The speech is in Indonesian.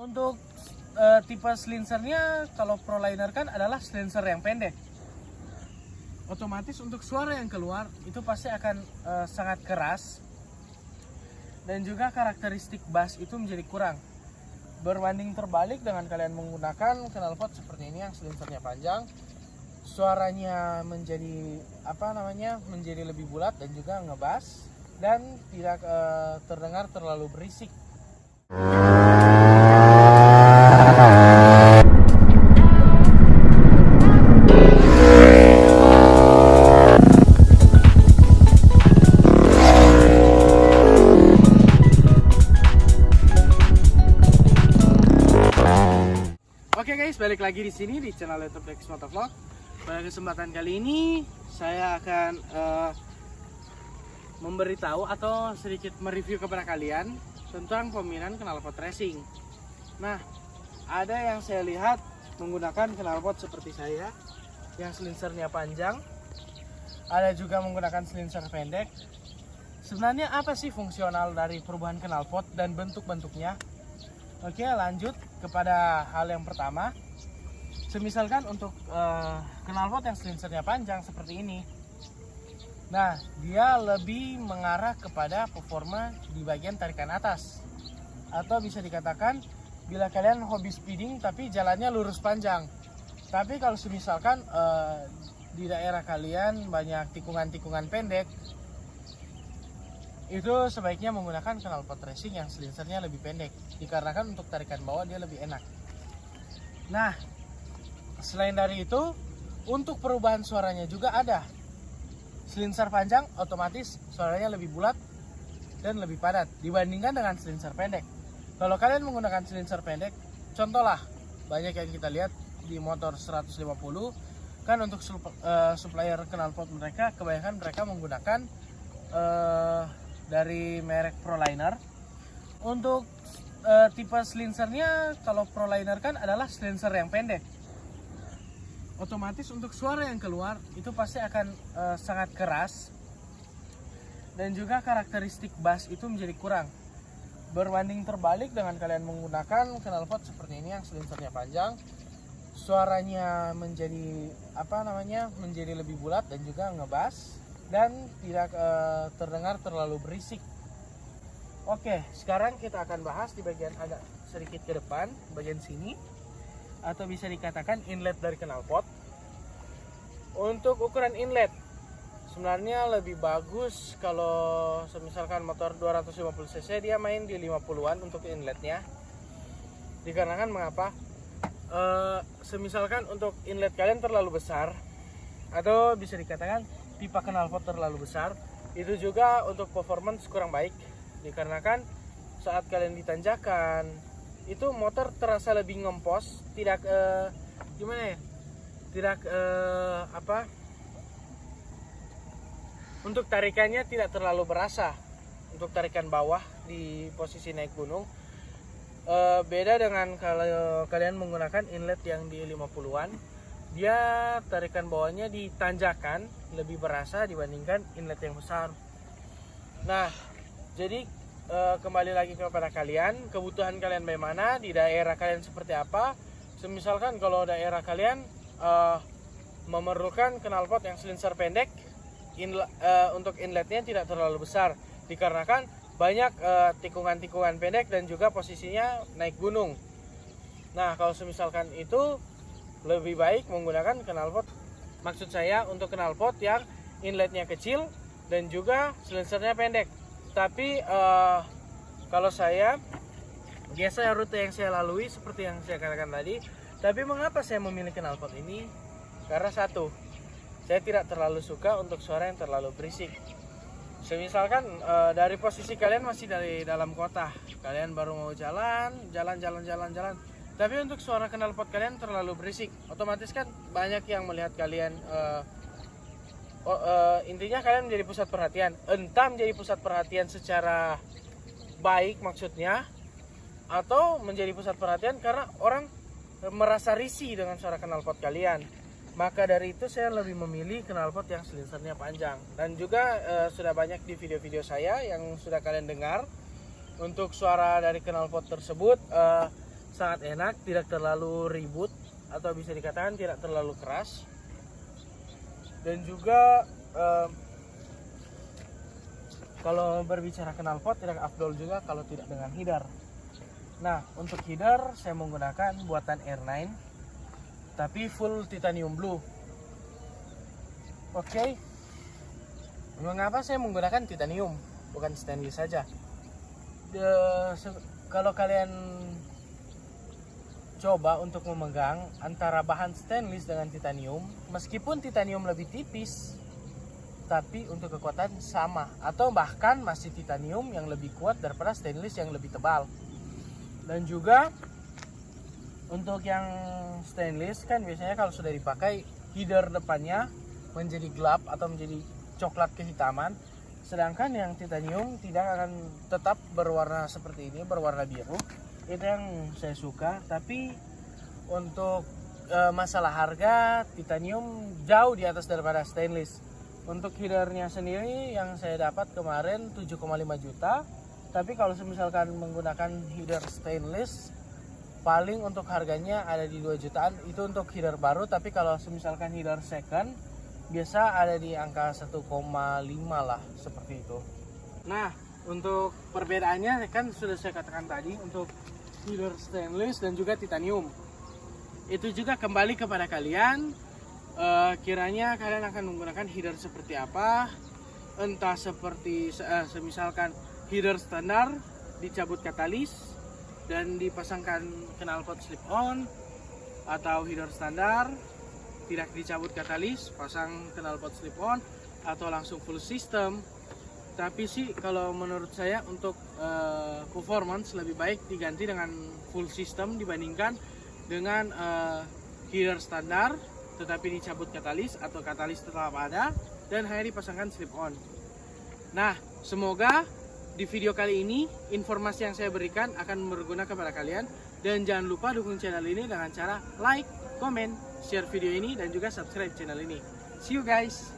Untuk tipe silencernya kalau Proliner kan adalah silencer yang pendek. Otomatis untuk suara yang keluar itu pasti akan sangat keras. Dan juga karakteristik bass itu menjadi kurang. Berbanding terbalik dengan kalian menggunakan knalpot seperti ini yang silencernya panjang, suaranya menjadi menjadi lebih bulat dan juga ngebass dan tidak terdengar terlalu berisik. Oke guys, balik lagi di sini di channel YouTube Dex Motovlog. Pada kesempatan kali ini saya akan memberitahu atau sedikit mereview kepada kalian tentang pemilihan knalpot racing. Nah, ada yang saya lihat menggunakan knalpot seperti saya yang silencernya panjang, ada juga menggunakan silencer pendek. Sebenarnya apa sih fungsional dari perubahan knalpot dan bentuk-bentuknya? Oke, lanjut kepada hal yang pertama. Semisalkan untuk knalpot yang silencernya panjang seperti ini, nah dia lebih mengarah kepada performa di bagian tarikan atas, atau bisa dikatakan bila kalian hobi speeding tapi jalannya lurus panjang. Tapi kalau semisalkan di daerah kalian banyak tikungan-tikungan pendek, itu sebaiknya menggunakan knalpot racing yang silencernya lebih pendek, dikarenakan untuk tarikan bawah dia lebih enak. Nah, selain dari itu, untuk perubahan suaranya juga ada. Silencer panjang otomatis suaranya lebih bulat dan lebih padat dibandingkan dengan silencer pendek. Kalau kalian menggunakan silencer pendek, contohlah banyak yang kita lihat di motor 150 kan, untuk supplier knalpot mereka kebanyakan mereka menggunakan dari merek Proliner. Untuk tipe silencernya kalau Proliner kan adalah silencer yang pendek. Otomatis untuk suara yang keluar itu pasti akan sangat keras, dan juga karakteristik bass itu menjadi kurang. Berbanding terbalik dengan kalian menggunakan knalpot seperti ini yang silencernya panjang, suaranya menjadi menjadi lebih bulat dan juga ngebass dan tidak terdengar terlalu berisik. Oke, sekarang kita akan bahas di bagian agak sedikit ke depan, bagian sini, atau bisa dikatakan inlet dari knalpot. Untuk ukuran inlet sebenarnya lebih bagus kalau misalkan motor 250 cc dia main di 50-an untuk inletnya. Dikarenakan mengapa? Semisalkan untuk inlet kalian terlalu besar, atau bisa dikatakan pipa knalpot terlalu besar, itu juga untuk performance kurang baik. Dikarenakan saat kalian ditanjakan itu motor terasa lebih ngempos, tidak untuk tarikannya tidak terlalu berasa untuk tarikan bawah di posisi naik gunung. Beda dengan kalau kalian menggunakan inlet yang di 50-an, dia tarikan bawahnya di tanjakan lebih berasa dibandingkan inlet yang besar. Nah, jadi kembali lagi kepada kalian, kebutuhan kalian bagaimana, di daerah kalian seperti apa. Semisalkan kalau daerah kalian memerlukan knalpot yang silencer pendek, untuk inletnya tidak terlalu besar, dikarenakan banyak tikungan-tikungan pendek dan juga posisinya naik gunung. Nah, kalau semisalkan itu lebih baik menggunakan knalpot, maksud saya untuk knalpot yang inletnya kecil dan juga silencernya pendek. Tapi kalau saya biasa rute yang saya lalui seperti yang saya katakan tadi. Tapi mengapa saya memilih knalpot ini? Karena satu, saya tidak terlalu suka untuk suara yang terlalu berisik. Semisalkan dari posisi kalian masih dari dalam kota, kalian baru mau jalan, tapi untuk suara knalpot kalian terlalu berisik, otomatis kan banyak yang melihat kalian. Intinya kalian menjadi pusat perhatian, entah menjadi pusat perhatian secara baik maksudnya, atau menjadi pusat perhatian karena orang merasa risih dengan suara knalpot kalian. Maka dari itu saya lebih memilih knalpot yang silencernya panjang. Dan juga sudah banyak di video-video saya yang sudah kalian dengar. Untuk suara dari knalpot tersebut sangat enak, tidak terlalu ribut atau bisa dikatakan tidak terlalu keras. Dan juga kalau berbicara knalpot tidak afdol juga kalau tidak dengan header. Nah, untuk header saya menggunakan buatan R9 tapi full titanium blue. Oke. Mengapa saya menggunakan titanium bukan stainless saja? Kalau kalian coba untuk memegang antara bahan stainless dengan titanium, meskipun titanium lebih tipis, tapi untuk kekuatan sama atau bahkan masih titanium yang lebih kuat daripada stainless yang lebih tebal. Dan juga untuk yang stainless kan biasanya kalau sudah dipakai header depannya menjadi gelap atau menjadi coklat kehitaman, sedangkan yang titanium tidak akan tetap berwarna seperti ini, berwarna biru. Itu yang saya suka. Tapi untuk masalah harga, titanium jauh di atas daripada stainless. Untuk headernya sendiri yang saya dapat kemarin 7,5 juta. Tapi kalau misalkan menggunakan header stainless, paling untuk harganya ada di 2 jutaan. Itu untuk header baru. Tapi kalau misalkan header second, biasa ada di angka 1,5 lah, seperti itu. Nah, untuk perbedaannya kan sudah saya katakan tadi, untuk header stainless dan juga titanium. Itu juga kembali kepada kalian. Kiranya kalian akan menggunakan header seperti apa. Entah seperti semisalkan header standar dicabut katalis dan dipasangkan knalpot slip on, atau header standar tidak dicabut katalis, pasang knalpot slip on, atau langsung full system. Tapi sih kalau menurut saya untuk performance lebih baik diganti dengan full system dibandingkan dengan header standar tetapi dicabut katalis atau katalis tetap ada dan hanya dipasangkan slip on. Nah, semoga di video kali ini informasi yang saya berikan akan berguna kepada kalian, dan jangan lupa dukung channel ini dengan cara like, comment, share video ini dan juga subscribe channel ini. See you guys.